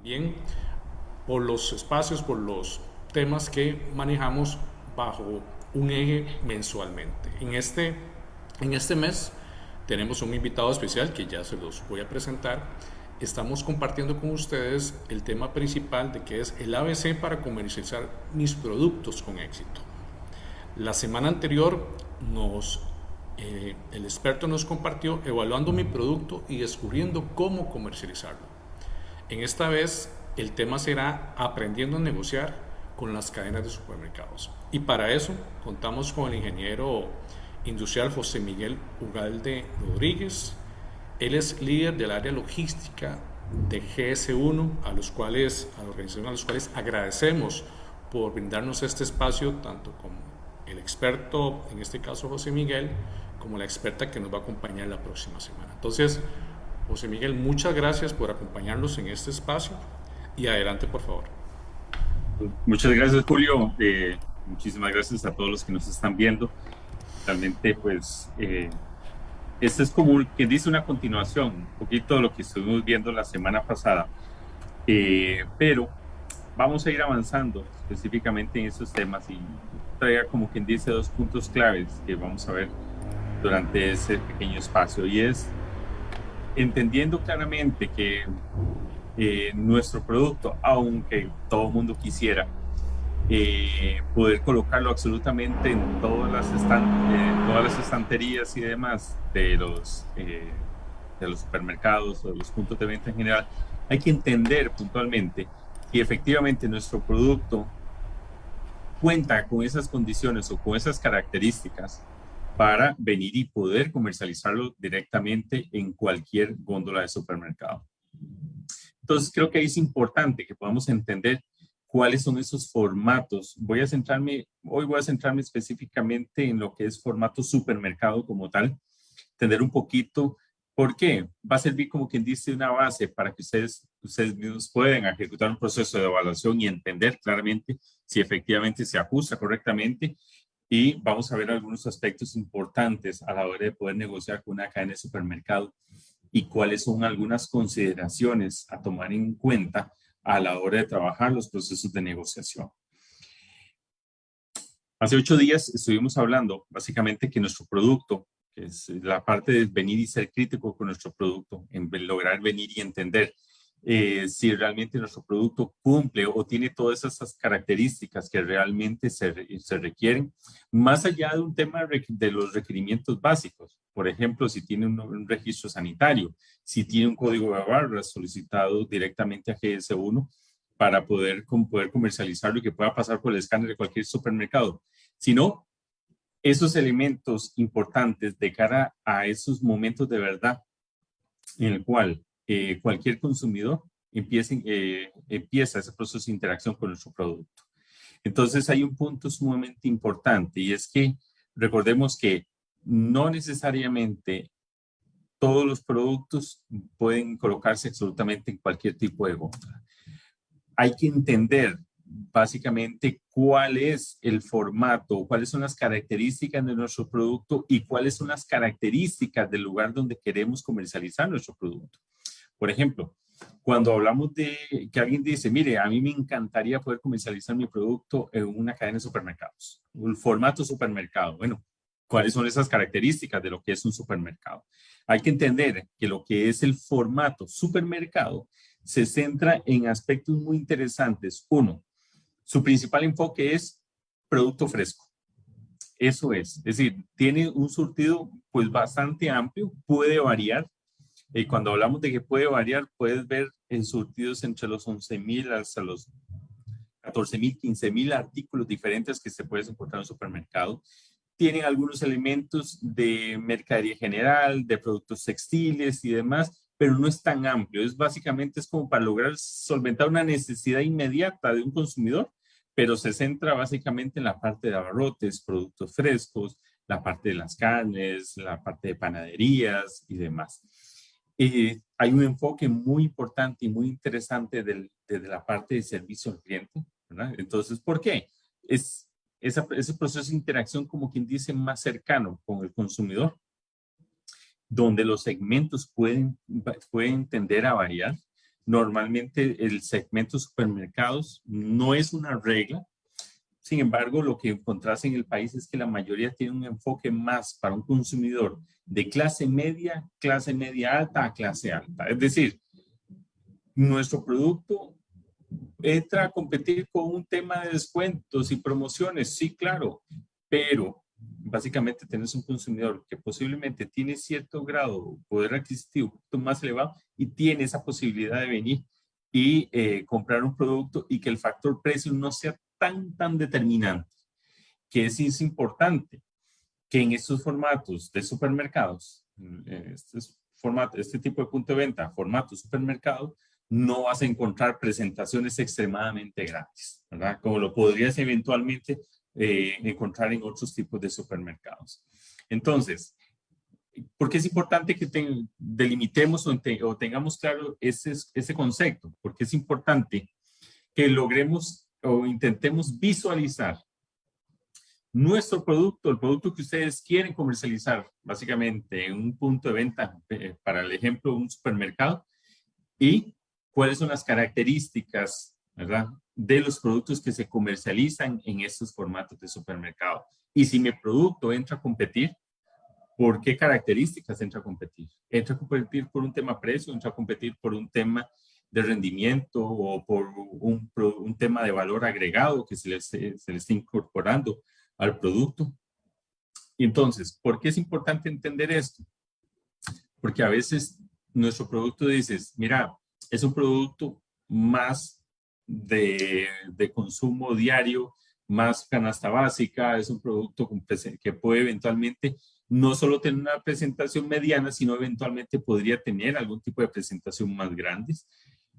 Bien, por los espacios, por los temas que manejamos bajo un eje mensualmente. En este mes tenemos un invitado especial que ya se los voy a presentar. Estamos compartiendo con ustedes el tema principal de que es el ABC para comercializar mis productos con éxito. La semana anterior el experto nos compartió evaluando mi producto y descubriendo cómo comercializarlo. En esta vez el tema será aprendiendo a negociar con las cadenas de supermercados. Y para eso contamos con el ingeniero industrial José Miguel Ugalde Rodríguez. Él es líder del área logística de GS1, a la organización a los cuales agradecemos por brindarnos este espacio, tanto como el experto, en este caso José Miguel, como la experta que nos va a acompañar la próxima semana. Entonces, José Miguel, muchas gracias por acompañarnos en este espacio y adelante, por favor. Muchas gracias, Julio. Muchísimas gracias a todos los que nos están viendo. Realmente, pues, este es como quien dice una continuación, un poquito de lo que estuvimos viendo la semana pasada, pero vamos a ir avanzando específicamente en esos temas y traiga como quien dice dos puntos claves que vamos a ver durante ese pequeño espacio y es entendiendo claramente que nuestro producto, aunque todo el mundo quisiera, poder colocarlo absolutamente en todas las estanterías y demás de los supermercados o de los puntos de venta en general, hay que entender puntualmente que efectivamente nuestro producto cuenta con esas condiciones o con esas características para venir y poder comercializarlo directamente en cualquier góndola de supermercado. Entonces, creo que es importante que podamos entender cuáles son esos formatos. Hoy voy a centrarme específicamente en lo que es formato supermercado como tal, entender un poquito por qué. Va a servir como quien dice una base para que ustedes mismos puedan ejecutar un proceso de evaluación y entender claramente si efectivamente se ajusta correctamente. Y vamos a ver algunos aspectos importantes a la hora de poder negociar con una cadena de supermercado y cuáles son algunas consideraciones a tomar en cuenta a la hora de trabajar los procesos de negociación. Hace 8 días estuvimos hablando básicamente que nuestro producto, que es la parte de venir y ser crítico con nuestro producto, en lograr venir y entender si realmente nuestro producto cumple o tiene todas esas características que realmente se requieren, más allá de un tema de los requerimientos básicos. Por ejemplo, si tiene un registro sanitario, si tiene un código de barras solicitado directamente a GS1 para poder comercializarlo y que pueda pasar por el escáner de cualquier supermercado, sino esos elementos importantes de cara a esos momentos de verdad en el cual cualquier consumidor empieza ese proceso de interacción con nuestro producto. Entonces hay un punto sumamente importante y es que recordemos que no necesariamente todos los productos pueden colocarse absolutamente en cualquier tipo de góndola. Hay que entender básicamente cuál es el formato, cuáles son las características de nuestro producto y cuáles son las características del lugar donde queremos comercializar nuestro producto. Por ejemplo, cuando hablamos de que alguien dice, mire, a mí me encantaría poder comercializar mi producto en una cadena de supermercados, un formato supermercado. Bueno, ¿cuáles son esas características de lo que es un supermercado? Hay que entender que lo que es el formato supermercado se centra en aspectos muy interesantes. Uno, su principal enfoque es producto fresco. Eso es decir, tiene un surtido pues bastante amplio, puede variar. Cuando hablamos de que puede variar, puedes ver en surtidos entre los 11,000 hasta los 14,000, 15,000 artículos diferentes que se pueden encontrar en un supermercado. Tienen algunos elementos de mercadería general, de productos textiles y demás, pero no es tan amplio. Es como para lograr solventar una necesidad inmediata de un consumidor, pero se centra básicamente en la parte de abarrotes, productos frescos, la parte de las carnes, la parte de panaderías y demás. Hay un enfoque muy importante y muy interesante desde la parte de servicio al cliente, ¿verdad? Entonces, ¿por qué? Ese proceso de interacción, como quien dice, más cercano con el consumidor, donde los segmentos pueden tender a variar, Normalmente el segmento supermercados no es una regla. Sin embargo, lo que encontrás en el país es que la mayoría tiene un enfoque más para un consumidor de clase media alta a clase alta. Es decir, nuestro producto entra a competir con un tema de descuentos y promociones, sí, claro, pero básicamente tenés un consumidor que posiblemente tiene cierto grado de poder adquisitivo un poquito más elevado y tiene esa posibilidad de venir y comprar un producto y que el factor precio no sea tan determinante, que es importante que en estos formatos de supermercados, este tipo de punto de venta, formato supermercado, no vas a encontrar presentaciones extremadamente grandes, ¿verdad? Como lo podrías eventualmente encontrar en otros tipos de supermercados. Entonces, ¿por qué es importante que delimitemos o tengamos claro ese concepto? Porque es importante que logremos o intentemos visualizar nuestro producto, el producto que ustedes quieren comercializar, básicamente en un punto de venta, para el ejemplo, un supermercado, y cuáles son las características, ¿verdad?, de los productos que se comercializan en estos formatos de supermercado. Y si mi producto entra a competir, ¿por qué características entra a competir? ¿Entra a competir por un tema precio? ¿Entra a competir por un tema de rendimiento o por un tema de valor agregado que se le está incorporando al producto? Y entonces, ¿por qué es importante entender esto? Porque a veces nuestro producto dices, mira, es un producto más de consumo diario, más canasta básica, es un producto que puede eventualmente no solo tener una presentación mediana, sino eventualmente podría tener algún tipo de presentación más grande.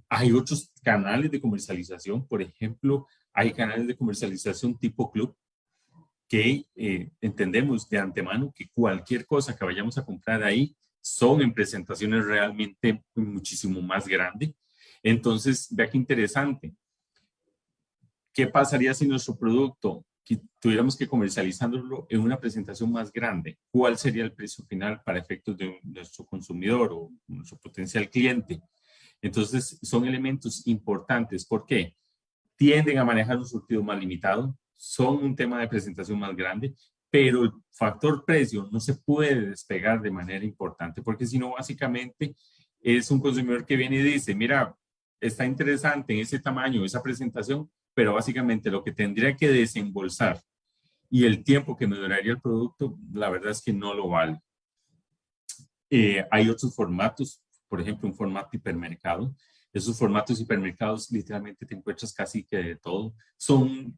Hay otros canales de comercialización, por ejemplo, hay canales de comercialización tipo club, que entendemos de antemano que cualquier cosa que vayamos a comprar ahí son en presentaciones realmente muchísimo más grandes. Entonces, vea qué interesante. ¿Qué pasaría si nuestro producto tuviéramos que comercializarlo en una presentación más grande? ¿Cuál sería el precio final para efectos de nuestro consumidor o nuestro potencial cliente? Entonces, son elementos importantes. ¿Por qué? Tienden a manejar un surtido más limitado, son un tema de presentación más grande, pero el factor precio no se puede despegar de manera importante, porque si no, básicamente es un consumidor que viene y dice, mira, está interesante en ese tamaño, esa presentación, pero básicamente lo que tendría que desembolsar y el tiempo que me duraría el producto, la verdad es que no lo vale. Hay otros formatos, por ejemplo, un formato hipermercado. Esos formatos hipermercados literalmente te encuentras casi que de todo. Son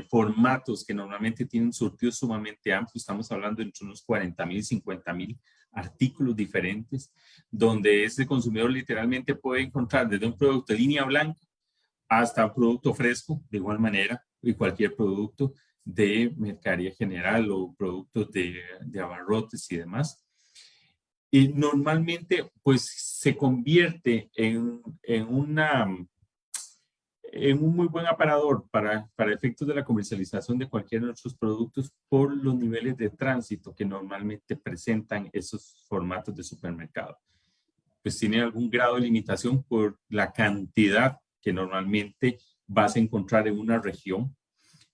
formatos que normalmente tienen un surtido sumamente amplio. Estamos hablando entre unos 40,000, 50,000 artículos diferentes, donde ese consumidor literalmente puede encontrar desde un producto de línea blanca hasta un producto fresco, de igual manera, y cualquier producto de mercadería general o productos de abarrotes y demás. Y normalmente, pues, se convierte en un muy buen aparador para efectos de la comercialización de cualquiera de nuestros productos por los niveles de tránsito que normalmente presentan esos formatos de supermercado. Pues tiene algún grado de limitación por la cantidad que normalmente vas a encontrar en una región.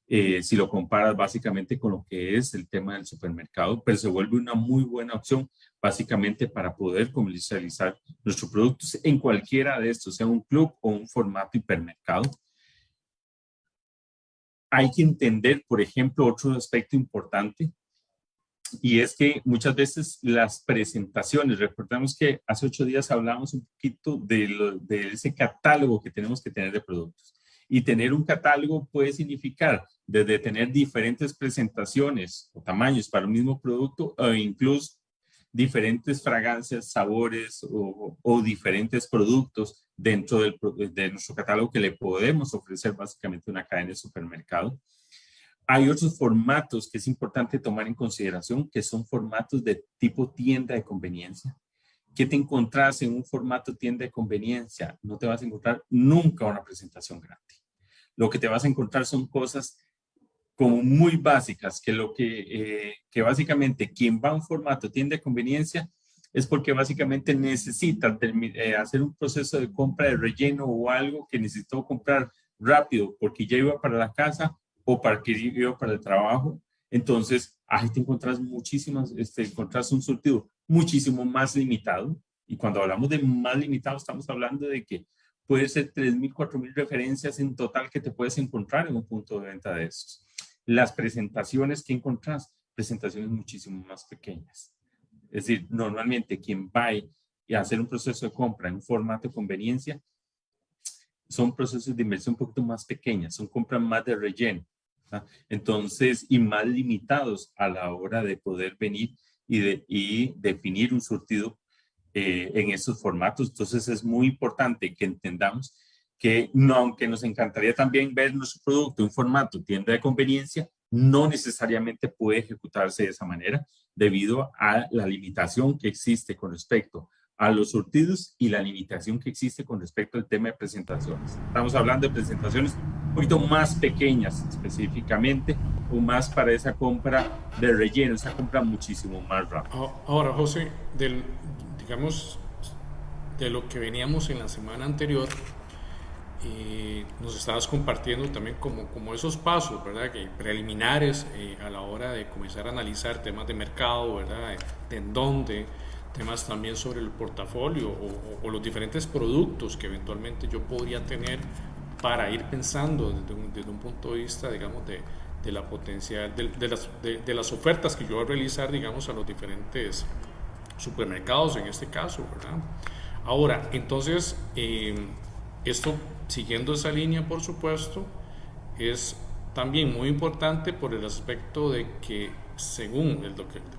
Si lo comparas básicamente con lo que es el tema del supermercado, pero se vuelve una muy buena opción básicamente para poder comercializar nuestros productos en cualquiera de estos, sea un club o un formato hipermercado. Hay que entender, por ejemplo, otro aspecto importante, y es que muchas veces las presentaciones, recordamos que hace 8 días hablamos un poquito de ese catálogo que tenemos que tener de productos. Y tener un catálogo puede significar desde tener diferentes presentaciones o tamaños para un mismo producto o incluso diferentes fragancias, sabores o diferentes productos dentro de nuestro catálogo que le podemos ofrecer básicamente una cadena de supermercado. Hay otros formatos que es importante tomar en consideración, que son formatos de tipo tienda de conveniencia. ¿Qué te encontrás en un formato tienda de conveniencia? No te vas a encontrar nunca una presentación grande. Lo que te vas a encontrar son cosas como muy básicas, que básicamente quien va a un formato tienda de conveniencia es porque básicamente necesita hacer un proceso de compra de relleno o algo que necesitó comprar rápido porque ya iba para la casa o para que iba para el trabajo. Entonces, ahí te encontrás encontrás un surtido muchísimo más limitado. Y cuando hablamos de más limitado, estamos hablando de que puede ser 3.000, 4.000 referencias en total que te puedes encontrar en un punto de venta de estos. Las presentaciones que encontrás, presentaciones muchísimo más pequeñas. Es decir, normalmente quien va y hacer un proceso de compra en un formato de conveniencia, son procesos de inversión un poquito más pequeñas, son compras más de relleno, ¿verdad? Entonces, y más limitados a la hora de poder venir y definir un surtido en esos formatos. Entonces, es muy importante que entendamos que no, aunque nos encantaría también ver nuestro producto en formato tienda de conveniencia, no necesariamente puede ejecutarse de esa manera debido a la limitación que existe con respecto a los surtidos y la limitación que existe con respecto al tema de presentaciones. Estamos hablando de presentaciones un poquito más pequeñas específicamente o más para esa compra de relleno, esa compra muchísimo más rápida. Ahora, José, digamos, de lo que veníamos en la semana anterior, nos estabas compartiendo también como esos pasos, ¿verdad? Que preliminares a la hora de comenzar a analizar temas de mercado, ¿verdad? De en dónde, temas también sobre el portafolio o los diferentes productos que eventualmente yo podría tener para ir pensando desde un punto de vista, digamos, de la potencial, de las ofertas que yo voy a realizar, digamos, a los diferentes supermercados en este caso, ¿verdad? Ahora, entonces, esto, siguiendo esa línea, por supuesto, es también muy importante por el aspecto de que según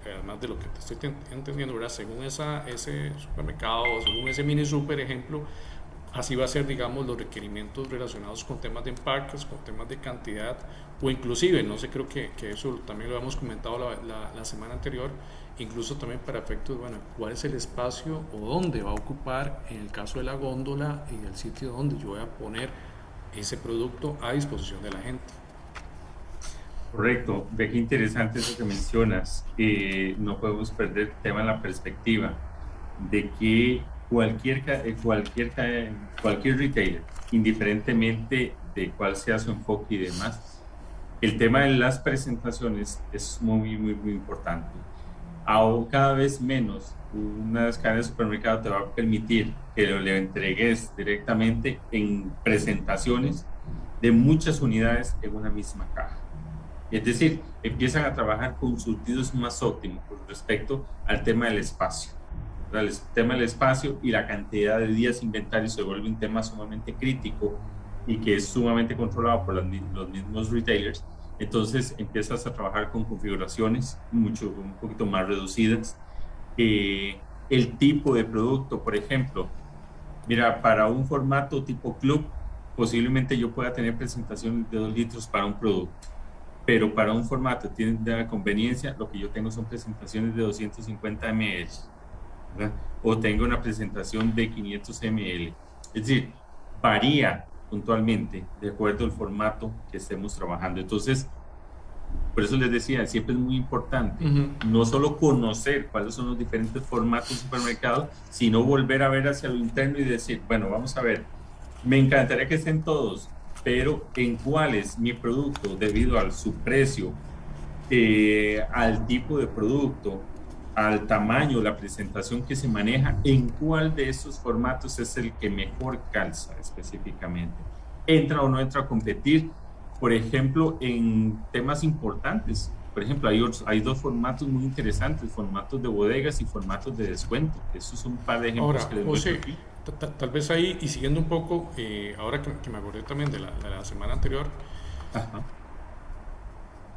además de lo que te estoy entendiendo, ¿verdad? Según ese supermercado, según ese mini super ejemplo, así va a ser, digamos, los requerimientos relacionados con temas de empaques, con temas de cantidad, o inclusive, no sé, creo que eso también lo habíamos comentado la semana anterior, incluso también para efectos, bueno, cuál es el espacio o dónde va a ocupar, en el caso de la góndola y el sitio donde yo voy a poner ese producto a disposición de la gente. Correcto, ve qué interesante eso que mencionas. No podemos perder el tema en la perspectiva de que cualquier retailer, indiferentemente de cuál sea su enfoque y demás, el tema de las presentaciones es muy, muy, muy importante. Aún cada vez menos una cadena de supermercado te va a permitir que le entregues directamente en presentaciones de muchas unidades en una misma caja. Es decir, empiezan a trabajar con surtidos más óptimos con respecto al tema del espacio. El tema del espacio y la cantidad de días de inventario se vuelve un tema sumamente crítico y que es sumamente controlado por los mismos retailers. Entonces empiezas a trabajar con configuraciones un poquito más reducidas. El tipo de producto, por ejemplo, mira, para un formato tipo club, posiblemente yo pueda tener presentaciones de 2 litros para un producto. Pero para un formato de conveniencia, lo que yo tengo son presentaciones de 250 ml, ¿verdad? O tengo una presentación de 500 ml. Es decir, varía puntualmente de acuerdo al formato que estemos trabajando. Entonces, por eso les decía, siempre es muy importante no solo conocer cuáles son los diferentes formatos de supermercado, sino volver a ver hacia lo interno y decir, bueno, vamos a ver, me encantaría que estén todos, pero en cuál es mi producto debido a su precio, al tipo de producto, al tamaño, la presentación que se maneja, en cuál de esos formatos es el que mejor calza específicamente. ¿Entra o no entra a competir? Por ejemplo, en temas importantes. Por ejemplo, hay 2 formatos muy interesantes, formatos de bodegas y formatos de descuento. Esos son un par de ejemplos. Ahora, que les José, muestro aquí. tal vez ahí, y siguiendo un poco, ahora que me acordé también de la semana anterior, Ajá.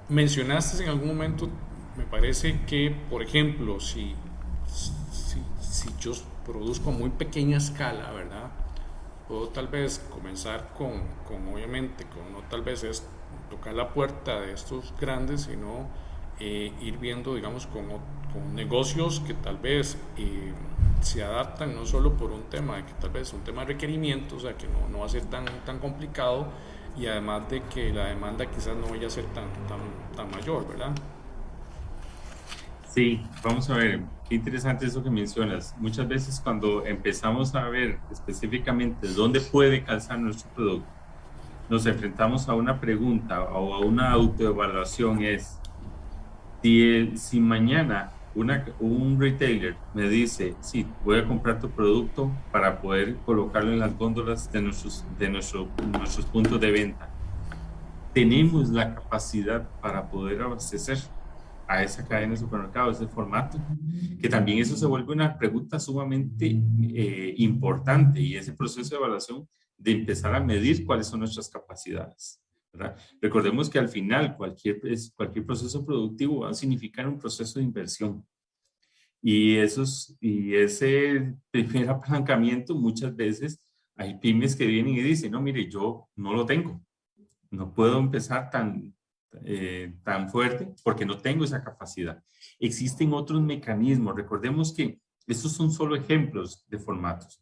mencionaste en algún momento, me parece que, por ejemplo, si yo produzco a muy pequeña escala, ¿verdad? Puedo tal vez comenzar obviamente, no tal vez es tocar la puerta de estos grandes, sino ir viendo, digamos, con negocios que tal vez se adaptan no solo por un tema, de que tal vez es un tema de requerimientos, o sea, que no va a ser tan complicado, y además de que la demanda quizás no vaya a ser tan mayor, ¿verdad? Sí, vamos a ver, qué interesante eso que mencionas. Muchas veces cuando empezamos a ver específicamente dónde puede calzar nuestro producto, nos enfrentamos a una pregunta o a una autoevaluación es, si mañana un retailer me dice, sí, voy a comprar tu producto para poder colocarlo en las góndolas de nuestros puntos de venta, tenemos la capacidad para poder abastecer a esa cadena de supermercados, ese formato, que también eso se vuelve una pregunta sumamente importante y ese proceso de evaluación de empezar a medir cuáles son nuestras capacidades, ¿verdad? Recordemos que al final cualquier proceso productivo va a significar un proceso de inversión y ese primer apalancamiento muchas veces hay pymes que vienen y dicen, no, mire, yo no lo tengo, no puedo empezar tan fuerte porque no tengo esa capacidad. Existen otros mecanismos. Recordemos que estos son solo ejemplos de formatos,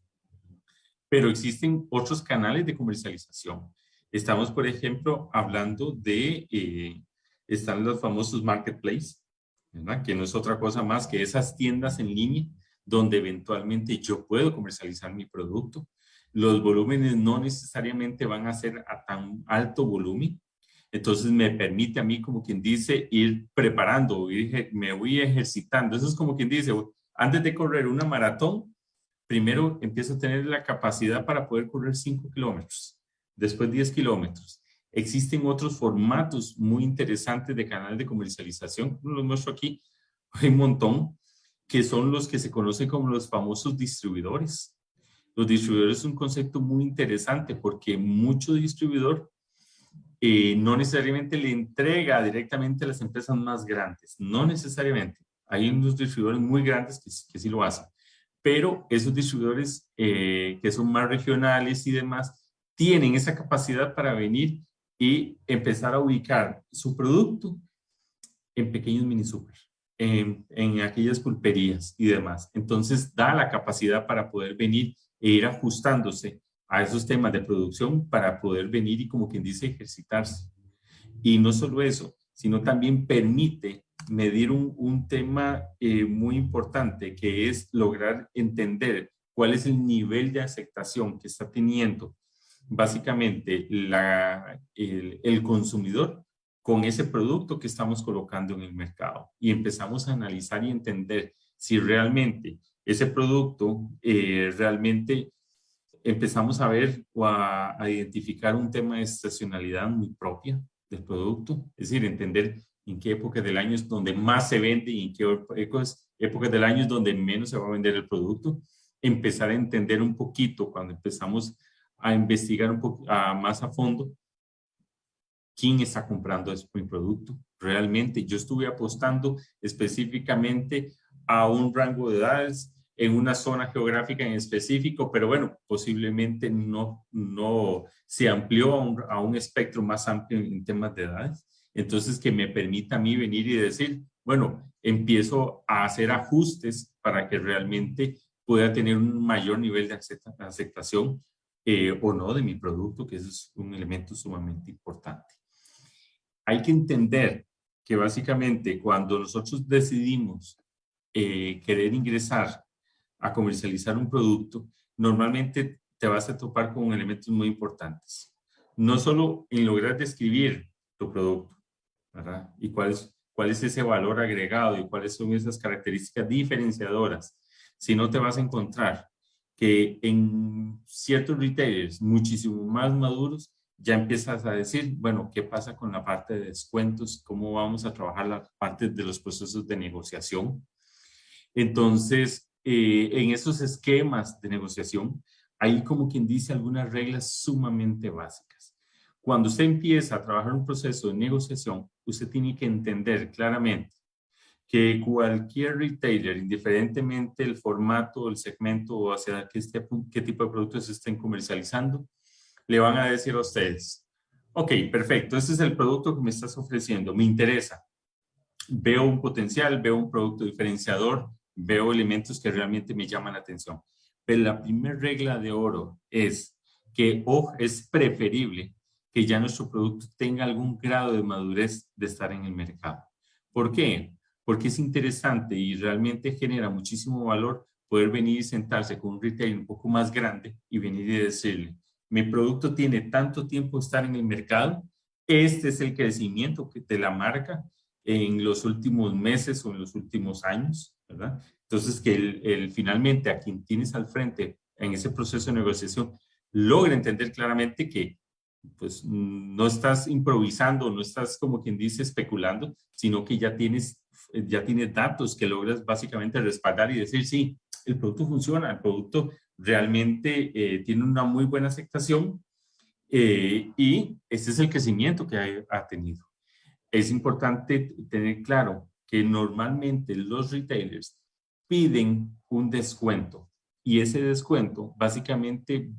pero existen otros canales de comercialización. Estamos, por ejemplo, hablando están los famosos marketplaces, ¿verdad? Que no es otra cosa más que esas tiendas en línea donde eventualmente yo puedo comercializar mi producto. Los volúmenes no necesariamente van a ser a tan alto volumen, entonces me permite a mí, como quien dice, ir preparando, me voy ejercitando. Eso es como quien dice, antes de correr una maratón, primero empiezo a tener la capacidad para poder correr 5 kilómetros, después 10 kilómetros. Existen otros formatos muy interesantes de canales de comercialización, los muestro aquí, hay un montón, que son los que se conocen como los famosos distribuidores. Los distribuidores es un concepto muy interesante porque mucho distribuidor no necesariamente le entrega directamente a las empresas más grandes, no necesariamente. Hay unos distribuidores muy grandes que sí lo hacen, pero esos distribuidores que son más regionales y demás, tienen esa capacidad para venir y empezar a ubicar su producto en pequeños mini super, en aquellas pulperías y demás. Entonces da la capacidad para poder venir e ir ajustándose a esos temas de producción para poder venir y, como quien dice, ejercitarse. Y no solo eso, sino también permite medir un tema muy importante, que es lograr entender cuál es el nivel de aceptación que está teniendo básicamente el consumidor con ese producto que estamos colocando en el mercado. Y empezamos a analizar y entender si realmente ese producto realmente empezamos a ver o a identificar un tema de estacionalidad muy propia del producto, es decir, entender en qué época del año es donde más se vende y en qué épocas del año es donde menos se va a vender el producto. Empezar a entender un poquito cuando empezamos a investigar un poco más a fondo quién está comprando mi producto. Realmente yo estuve apostando específicamente a un rango de edades en una zona geográfica en específico, pero bueno, posiblemente no se amplió a un espectro más amplio en temas de edades. Entonces, que me permita a mí venir y decir, bueno, empiezo a hacer ajustes para que realmente pueda tener un mayor nivel de aceptación o no de mi producto, que eso es un elemento sumamente importante. Hay que entender que básicamente cuando nosotros decidimos querer ingresar a comercializar un producto, normalmente te vas a topar con elementos muy importantes. No solo en lograr describir tu producto, ¿verdad? Y cuál es ese valor agregado y cuáles son esas características diferenciadoras, sino te vas a encontrar que en ciertos retailers muchísimo más maduros ya empiezas a decir, bueno, ¿qué pasa con la parte de descuentos? ¿Cómo vamos a trabajar la parte de los procesos de negociación? Entonces, en esos esquemas de negociación, hay como quien dice algunas reglas sumamente básicas. Cuando usted empieza a trabajar un proceso de negociación, usted tiene que entender claramente que cualquier retailer, indiferentemente el formato, el segmento o hacia qué tipo de productos se estén comercializando, le van a decir a ustedes, ok, perfecto, este es el producto que me estás ofreciendo, me interesa, veo un potencial, veo un producto diferenciador, veo elementos que realmente me llaman la atención. Pero la primera regla de oro es que es preferible que ya nuestro producto tenga algún grado de madurez de estar en el mercado. ¿Por qué? porque es interesante y realmente genera muchísimo valor poder venir y sentarse con un retailer un poco más grande y venir y decirle, mi producto tiene tanto tiempo de estar en el mercado, este es el crecimiento de la marca en los últimos meses o en los últimos años, ¿verdad? Entonces, que finalmente a quien tienes al frente en ese proceso de negociación logra entender claramente que pues no estás improvisando, no estás como quien dice especulando, sino que ya tienes datos que logras básicamente respaldar y decir, sí, el producto funciona, el producto realmente tiene una muy buena aceptación y este es el crecimiento que ha tenido. Es importante tener claro que normalmente los retailers piden un descuento y ese descuento básicamente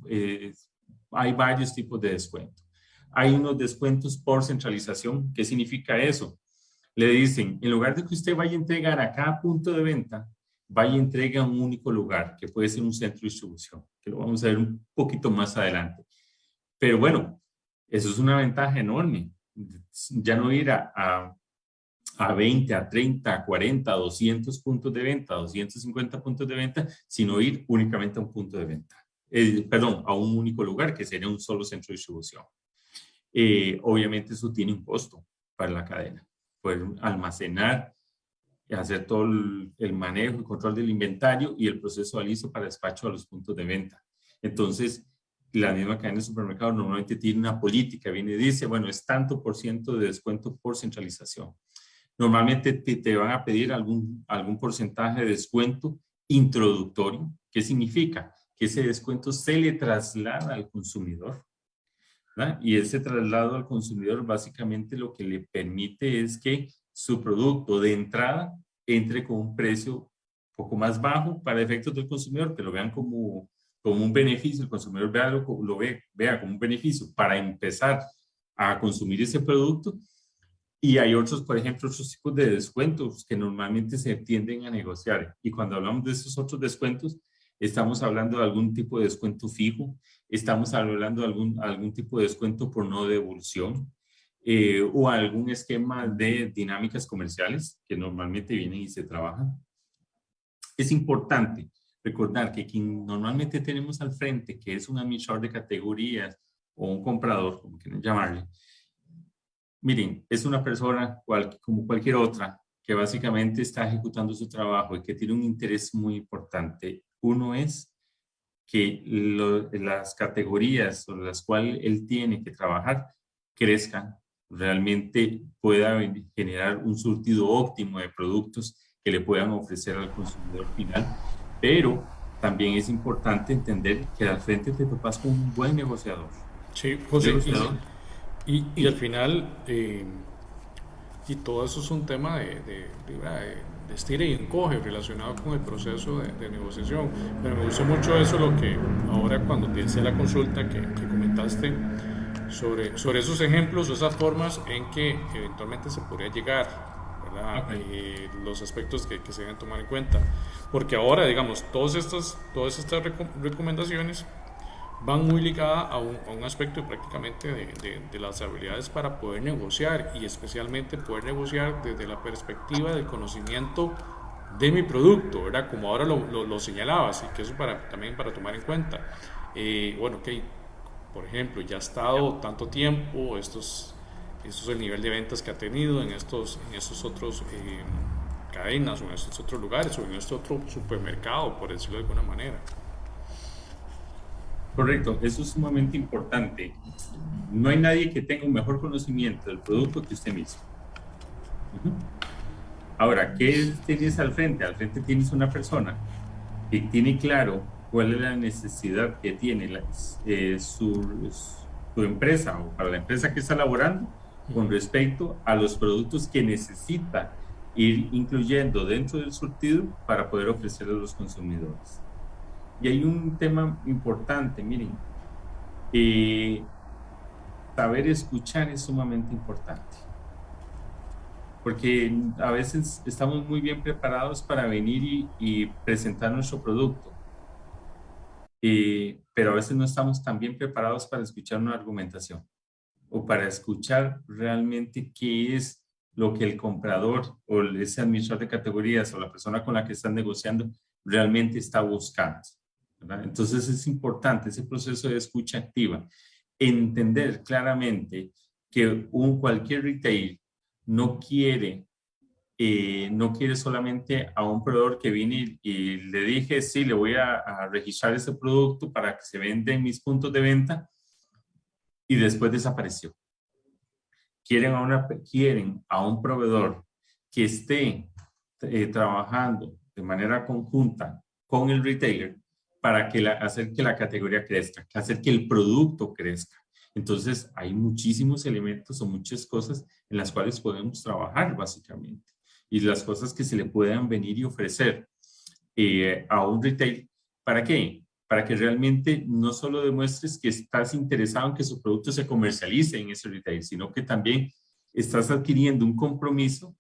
hay varios tipos de descuento. Hay unos descuentos por centralización. ¿Qué significa eso? Le dicen, en lugar de que usted vaya a entregar a cada punto de venta, vaya a entregar a un único lugar, que puede ser un centro de distribución, que lo vamos a ver un poquito más adelante. Pero bueno, eso es una ventaja enorme. Ya no ir a 20, a 30, a 40, a 200 puntos de venta, a 250 puntos de venta, sino ir únicamente a un punto de venta. Perdón, a un único lugar, que sería un solo centro de distribución. Obviamente eso tiene un costo para la cadena. Poder almacenar, hacer todo el manejo y control del inventario y el proceso de aliso para despacho a los puntos de venta. Entonces, la misma cadena de supermercados normalmente tiene una política, viene y dice, bueno, es tanto por ciento de descuento por centralización. Normalmente te van a pedir algún porcentaje de descuento introductorio. ¿Qué significa? Que ese descuento se le traslada al consumidor, ¿verdad? Y ese traslado al consumidor básicamente lo que le permite es que su producto de entrada entre con un precio un poco más bajo para efectos del consumidor, que lo vean como un beneficio, el consumidor vea como un beneficio para empezar a consumir ese producto. Y hay otros, por ejemplo, otros tipos de descuentos que normalmente se tienden a negociar. Y cuando hablamos de esos otros descuentos, estamos hablando de algún tipo de descuento fijo, estamos hablando de algún tipo de descuento por no devolución o algún esquema de dinámicas comerciales que normalmente vienen y se trabajan. Es importante recordar que quien normalmente tenemos al frente, que es un administrador de categorías o un comprador, como quieran llamarle, miren, es una persona como cualquier otra que básicamente está ejecutando su trabajo y que tiene un interés muy importante. Uno es que las categorías sobre las cuales él tiene que trabajar crezcan, realmente pueda generar un surtido óptimo de productos que le puedan ofrecer al consumidor final, pero también es importante entender que al frente te topas con un buen negociador. Sí, José, Negociador, y al final, y todo eso es un tema de estira y encoge relacionado con el proceso de negociación. Pero me gustó mucho eso, lo que ahora cuando te hice la consulta que comentaste sobre esos ejemplos o esas formas en que eventualmente se podría llegar, ¿verdad? okay. Los aspectos que se deben tomar en cuenta. Porque ahora, digamos, todas estas recomendaciones van muy ligadas a un aspecto prácticamente de las habilidades para poder negociar y especialmente poder negociar desde la perspectiva del conocimiento de mi producto, ¿verdad? Como ahora lo señalabas y que eso también para tomar en cuenta. Bueno, ok, por ejemplo, ya ha estado tanto tiempo, esto es el nivel de ventas que ha tenido en estos otros cadenas o en estos otros lugares o en este otro supermercado, por decirlo de alguna manera. Correcto, eso es sumamente importante. No hay nadie que tenga un mejor conocimiento del producto que usted mismo. Ujú. Ahora, ¿qué tienes al frente? Al frente tienes una persona que tiene claro cuál es la necesidad que tiene su empresa o para la empresa que está laborando con respecto a los productos que necesita ir incluyendo dentro del surtido para poder ofrecerle a los consumidores. Y hay un tema importante, miren, eh, saber escuchar es sumamente importante, porque a veces estamos muy bien preparados para venir y presentar nuestro producto, pero a veces no estamos tan bien preparados para escuchar una argumentación o para escuchar realmente qué es lo que el comprador o ese administrador de categorías o la persona con la que están negociando realmente está buscando, ¿verdad? Entonces es importante ese proceso de escucha activa, entender claramente que cualquier retail no quiere solamente a un proveedor que vine y le dije, sí, le voy a registrar ese producto para que se venda en mis puntos de venta y después desapareció. Quieren a un proveedor que esté trabajando de manera conjunta con el retailer para hacer que la categoría crezca, hacer que el producto crezca. Entonces, hay muchísimos elementos o muchas cosas en las cuales podemos trabajar, básicamente. Y las cosas que se le puedan venir y ofrecer a un retail. ¿Para qué? Para que realmente no solo demuestres que estás interesado en que su producto se comercialice en ese retail, sino que también estás adquiriendo un compromiso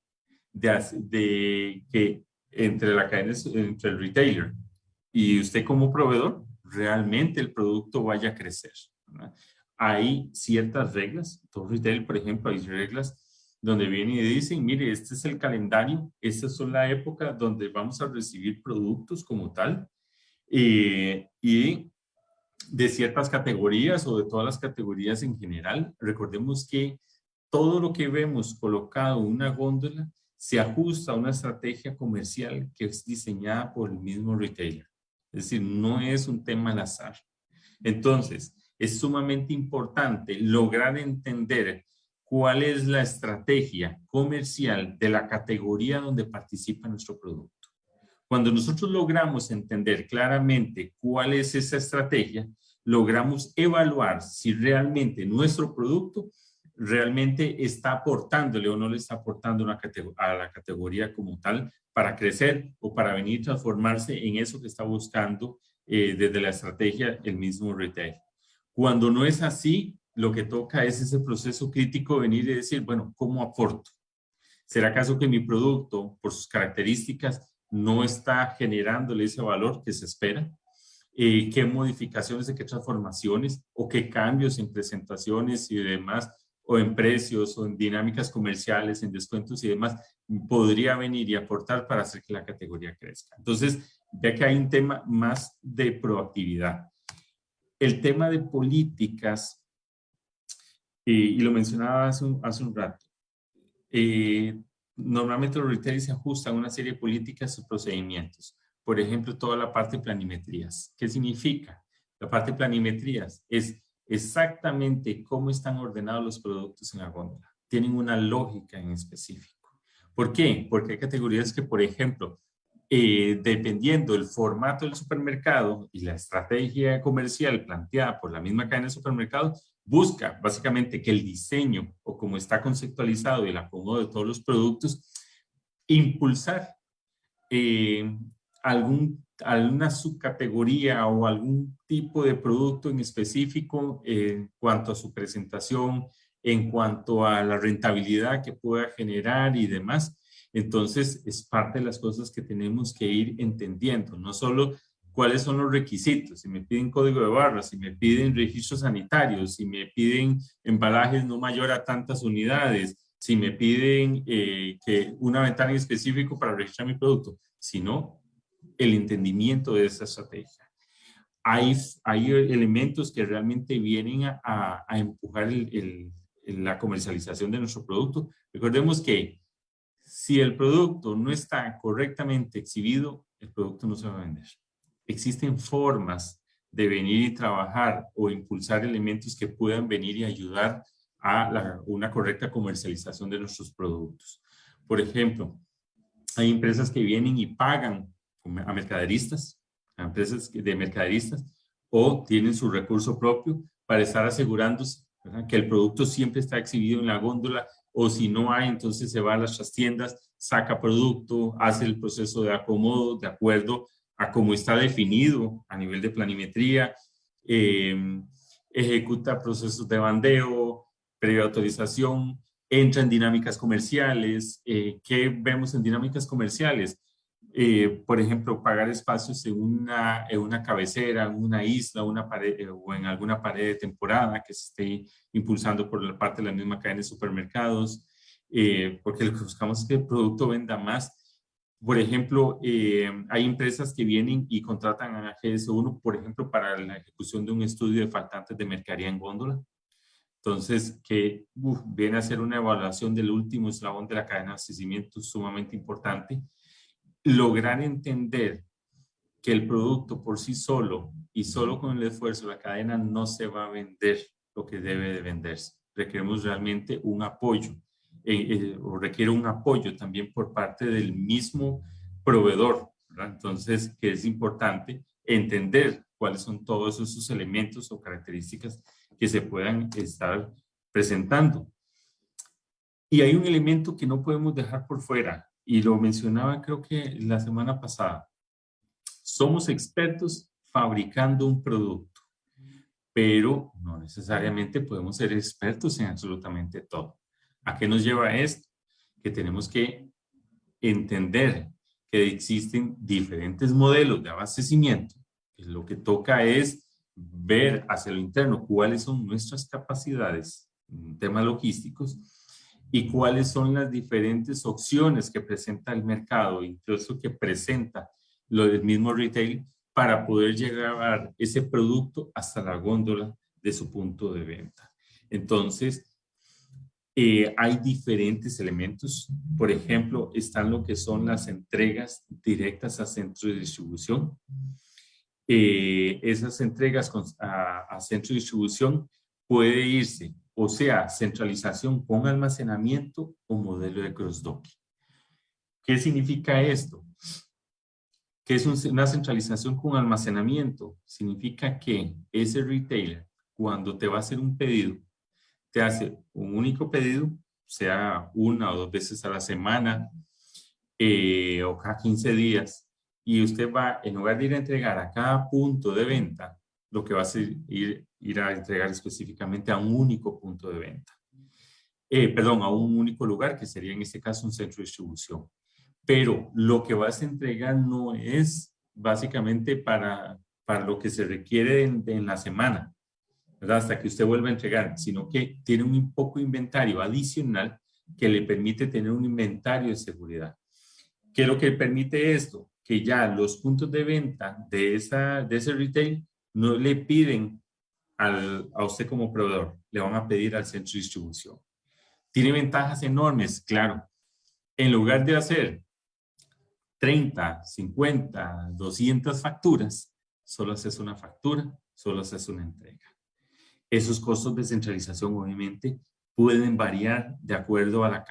de que entre la cadena, entre el retailer y usted como proveedor, realmente el producto vaya a crecer, ¿verdad? Hay ciertas reglas, todo retail, por ejemplo, hay reglas donde vienen y dicen, mire, este es el calendario, esta es la época donde vamos a recibir productos como tal, y de ciertas categorías o de todas las categorías en general. Recordemos que todo lo que vemos colocado en una góndola se ajusta a una estrategia comercial que es diseñada por el mismo retailer. Es decir, no es un tema al azar. Entonces, es sumamente importante lograr entender cuál es la estrategia comercial de la categoría donde participa nuestro producto. Cuando nosotros logramos entender claramente cuál es esa estrategia, logramos evaluar si realmente nuestro producto realmente está aportándole o no le está aportando a la categoría como tal para crecer o para venir a transformarse en eso que está buscando desde la estrategia el mismo retail. Cuando no es así, lo que toca es ese proceso crítico de venir y decir, bueno, ¿cómo aporto? ¿Será acaso que mi producto, por sus características, no está generándole ese valor que se espera? ¿Qué modificaciones, de qué transformaciones o qué cambios en presentaciones y demás, o en precios o en dinámicas comerciales, en descuentos y demás, podría venir y aportar para hacer que la categoría crezca? Entonces, ya que hay un tema más de proactividad. El tema de políticas, y lo mencionaba hace un rato, normalmente los retailers se ajustan a una serie de políticas y procedimientos. Por ejemplo, toda la parte de planimetrías. ¿Qué significa? La parte de planimetrías es exactamente cómo están ordenados los productos en la góndola. Tienen una lógica en específico. ¿Por qué? Porque hay categorías que, por ejemplo, dependiendo del formato del supermercado y la estrategia comercial planteada por la misma cadena de supermercados, busca básicamente que el diseño o como está conceptualizado y el acomodo de todos los productos, impulsar alguna subcategoría o algún tipo de producto en específico en cuanto a su presentación, en cuanto a la rentabilidad que pueda generar y demás. Entonces, es parte de las cosas que tenemos que ir entendiendo, no solo cuáles son los requisitos, si me piden código de barras, si me piden registros sanitarios, si me piden embalajes no mayor a tantas unidades, si me piden que una ventana en específico para registrar mi producto, sino el entendimiento de esa estrategia. Hay elementos que realmente vienen a empujar la comercialización de nuestro producto. Recordemos que si el producto no está correctamente exhibido, el producto no se va a vender. Existen formas de venir y trabajar o impulsar elementos que puedan venir y ayudar a una correcta comercialización de nuestros productos. Por ejemplo, hay empresas que vienen y pagan a mercaderistas, a empresas de mercaderistas, o tienen su recurso propio para estar asegurándose, ¿verdad?, que el producto siempre está exhibido en la góndola, o si no hay, entonces se va a las tiendas, saca producto, hace el proceso de acomodo de acuerdo a cómo está definido a nivel de planimetría, ejecuta procesos de bandeo, previa autorización, entra en dinámicas comerciales. ¿Qué vemos en dinámicas comerciales? Por ejemplo, pagar espacios en una cabecera, en una isla, una pared, o en alguna pared de temporada que se esté impulsando por la parte de la misma cadena de supermercados. porque lo que buscamos es que el producto venda más. Por ejemplo, hay empresas que vienen y contratan a GS1, por ejemplo, para la ejecución de un estudio de faltantes de mercadería en góndola. Entonces, que viene a ser una evaluación del último eslabón de la cadena de abastecimiento sumamente importante. Lograr entender que el producto por sí solo y solo con el esfuerzo de la cadena no se va a vender lo que debe de venderse. Requeremos realmente un apoyo o requiere un apoyo también por parte del mismo proveedor, ¿verdad? Entonces, que es importante entender cuáles son todos esos elementos o características que se puedan estar presentando. Y hay un elemento que no podemos dejar por fuera, y lo mencionaba creo que la semana pasada. Somos expertos fabricando un producto, pero no necesariamente podemos ser expertos en absolutamente todo. ¿A qué nos lleva esto? Que tenemos que entender que existen diferentes modelos de abastecimiento. Lo que toca es ver hacia lo interno cuáles son nuestras capacidades en temas logísticos y cuáles son las diferentes opciones que presenta el mercado, incluso que presenta lo del mismo retail, para poder llevar ese producto hasta la góndola de su punto de venta. Entonces, hay diferentes elementos. Por ejemplo, están lo que son las entregas directas a centros de distribución. Esas entregas a centro de distribución puede irse, o sea, centralización con almacenamiento o modelo de cross-docking. ¿Qué significa esto? ¿Qué es una centralización con almacenamiento? Significa que ese retailer, cuando te va a hacer un pedido, te hace un único pedido, sea 1 o 2 veces a la semana o cada 15 días, y usted va, en lugar de ir a entregar a cada punto de venta, lo que va a hacer ir a entregar específicamente a un único punto de venta. Perdón, a un único lugar, que sería en este caso un centro de distribución. Pero lo que vas a entregar no es básicamente para lo que se requiere en la semana, ¿verdad? Hasta que usted vuelva a entregar, sino que tiene un poco de inventario adicional que le permite tener un inventario de seguridad. ¿Qué es lo que permite esto? Que ya los puntos de venta de ese retail no le piden a usted como proveedor, le van a pedir al centro de distribución. Tiene ventajas enormes, claro. En lugar de hacer 30, 50, 200 facturas, solo haces una factura, solo haces una entrega. Esos costos de centralización, obviamente, pueden variar de acuerdo a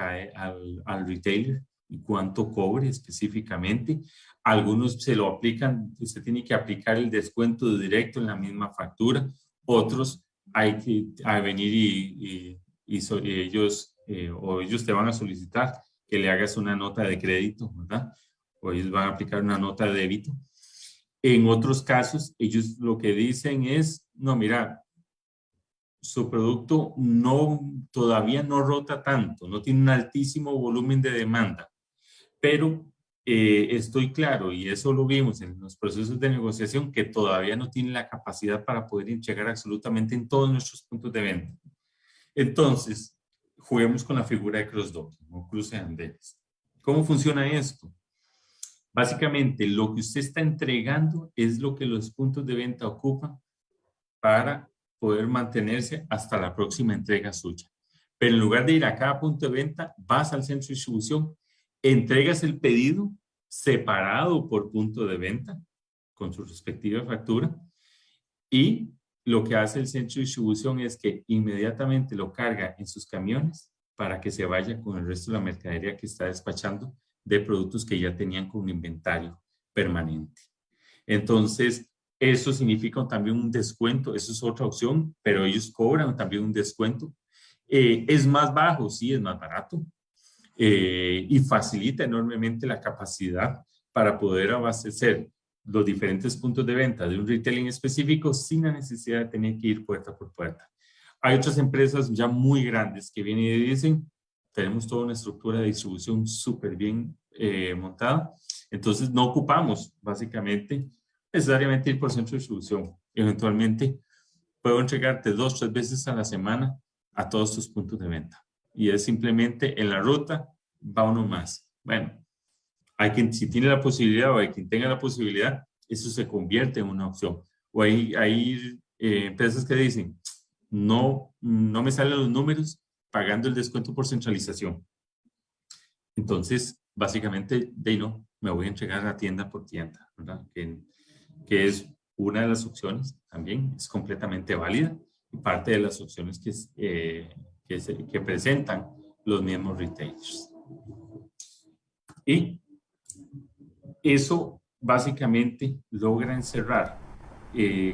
al retailer y cuánto cobre específicamente. Algunos se lo aplican, usted tiene que aplicar el descuento directo en la misma factura. Otros hay que venir ellos te van a solicitar que le hagas una nota de crédito, ¿verdad? O ellos van a aplicar una nota de débito. En otros casos, ellos lo que dicen es, no, mira, su producto todavía no rota tanto, no tiene un altísimo volumen de demanda, pero estoy claro, y eso lo vimos en los procesos de negociación, que todavía no tiene la capacidad para poder llegar absolutamente en todos nuestros puntos de venta. Entonces, juguemos con la figura de cross-docking o cruce de andenes. ¿Cómo funciona esto? Básicamente, lo que usted está entregando es lo que los puntos de venta ocupan para poder mantenerse hasta la próxima entrega suya. Pero en lugar de ir a cada punto de venta, vas al centro de distribución, entregas el pedido separado por punto de venta con su respectiva factura, y lo que hace el centro de distribución es que inmediatamente lo carga en sus camiones para que se vaya con el resto de la mercadería que está despachando de productos que ya tenían con un inventario permanente. Entonces, eso significa también un descuento, eso es otra opción, pero ellos cobran también un descuento. Es más bajo, sí, es más barato, y facilita enormemente la capacidad para poder abastecer los diferentes puntos de venta de un retailing específico sin la necesidad de tener que ir puerta por puerta. Hay otras empresas ya muy grandes que vienen y dicen, tenemos toda una estructura de distribución súper bien montada, entonces no ocupamos básicamente necesariamente ir por centro de distribución. Eventualmente puedo entregarte 2 o 3 veces a la semana a todos tus puntos de venta. y es simplemente en la ruta va uno más. Bueno, hay quien si tiene la posibilidad o hay quien tenga la posibilidad, eso se convierte en una opción. O hay empresas que dicen, no me salen los números pagando el descuento por centralización. Entonces, básicamente, no, me voy a entregar a tienda por tienda, ¿verdad? Que es una de las opciones también, es completamente válida y parte de las opciones que presentan los mismos retailers. Y eso básicamente logra encerrar,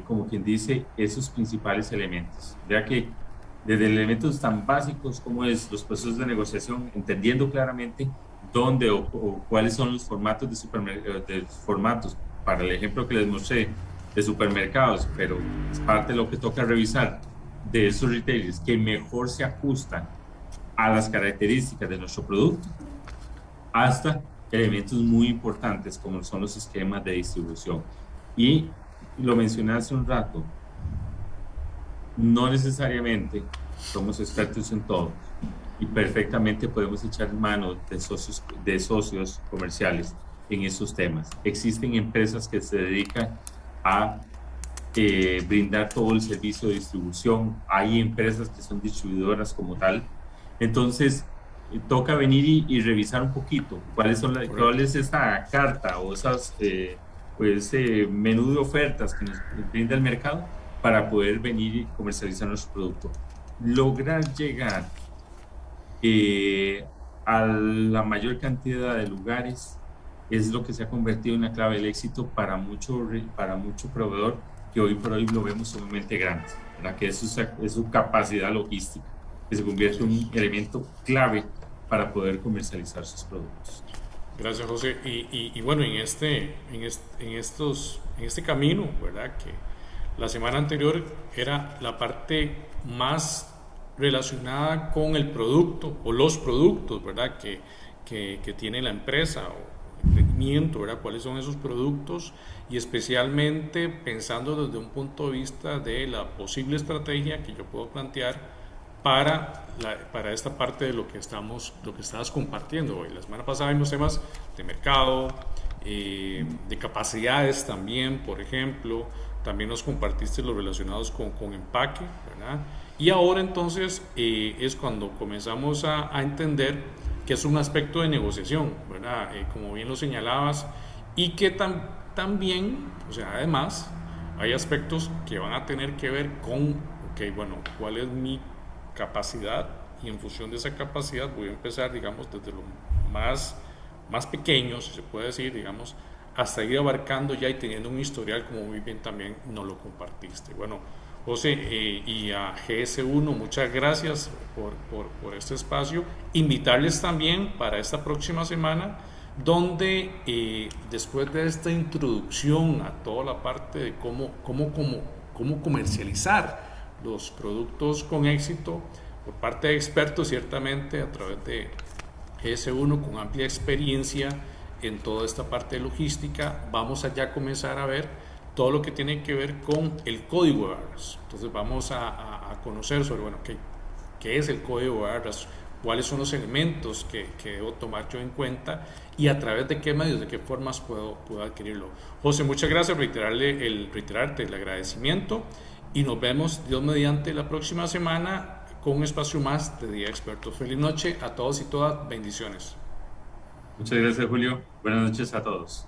como quien dice, esos principales elementos. Vea que desde elementos tan básicos como es los procesos de negociación, entendiendo claramente dónde o cuáles son los formatos de formatos, para el ejemplo que les mostré, de supermercados, pero es parte de lo que toca revisar de esos retailers que mejor se ajustan a las características de nuestro producto, hasta elementos muy importantes como son los esquemas de distribución. Y lo mencioné hace un rato, no necesariamente somos expertos en todo y perfectamente podemos echar mano de socios comerciales en esos temas. Existen empresas que se dedican a brindar todo el servicio de distribución. Hay empresas que son distribuidoras como tal. Entonces, toca venir y revisar un poquito cuál es esta carta o esas menú de ofertas que nos brinda el mercado para poder venir y comercializar nuestro producto. Lograr llegar a la mayor cantidad de lugares es lo que se ha convertido en la clave del éxito para mucho proveedor que hoy por hoy lo vemos sumamente grande, ¿verdad? Que es su capacidad logística, que se convierte en un elemento clave para poder comercializar sus productos. Gracias, José. Y bueno, en este camino, ¿verdad? Que la semana anterior era la parte más relacionada con el producto o los productos, ¿verdad? Que tiene la empresa o emprendimiento, ¿verdad? ¿Cuáles son esos productos? Y especialmente pensando desde un punto de vista de la posible estrategia que yo puedo plantear para esta parte de lo que estabas compartiendo hoy. La semana pasada vimos temas de mercado, de capacidades también, por ejemplo. También nos compartiste los relacionados con empaque, ¿verdad? Y ahora entonces es cuando comenzamos a entender que es un aspecto de negociación, ¿verdad? Como bien lo señalabas, y que también, o sea, además, hay aspectos que van a tener que ver con, ok, bueno, ¿cuál es mi capacidad? Y en función de esa capacidad voy a empezar, digamos, desde lo más pequeño, si se puede decir, digamos, hasta ir abarcando ya y teniendo un historial, como muy bien también nos lo compartiste. Bueno, José, y a GS1, muchas gracias por este espacio. Invitarles también para esta próxima semana, donde después de esta introducción a toda la parte de cómo comercializar los productos con éxito, por parte de expertos, ciertamente a través de GS1 con amplia experiencia en toda esta parte de logística, vamos a ya comenzar a ver todo lo que tiene que ver con el código de barras. Entonces vamos a conocer sobre, bueno, qué es el código de barras, cuáles son los elementos que debo tomar yo en cuenta y a través de qué medios, de qué formas puedo adquirirlo. José, muchas gracias, reiterarte el agradecimiento y nos vemos, Dios mediante, la próxima semana con un espacio más de Día Expertos. Feliz noche a todos y todas, bendiciones. Muchas gracias, Julio. Buenas noches a todos.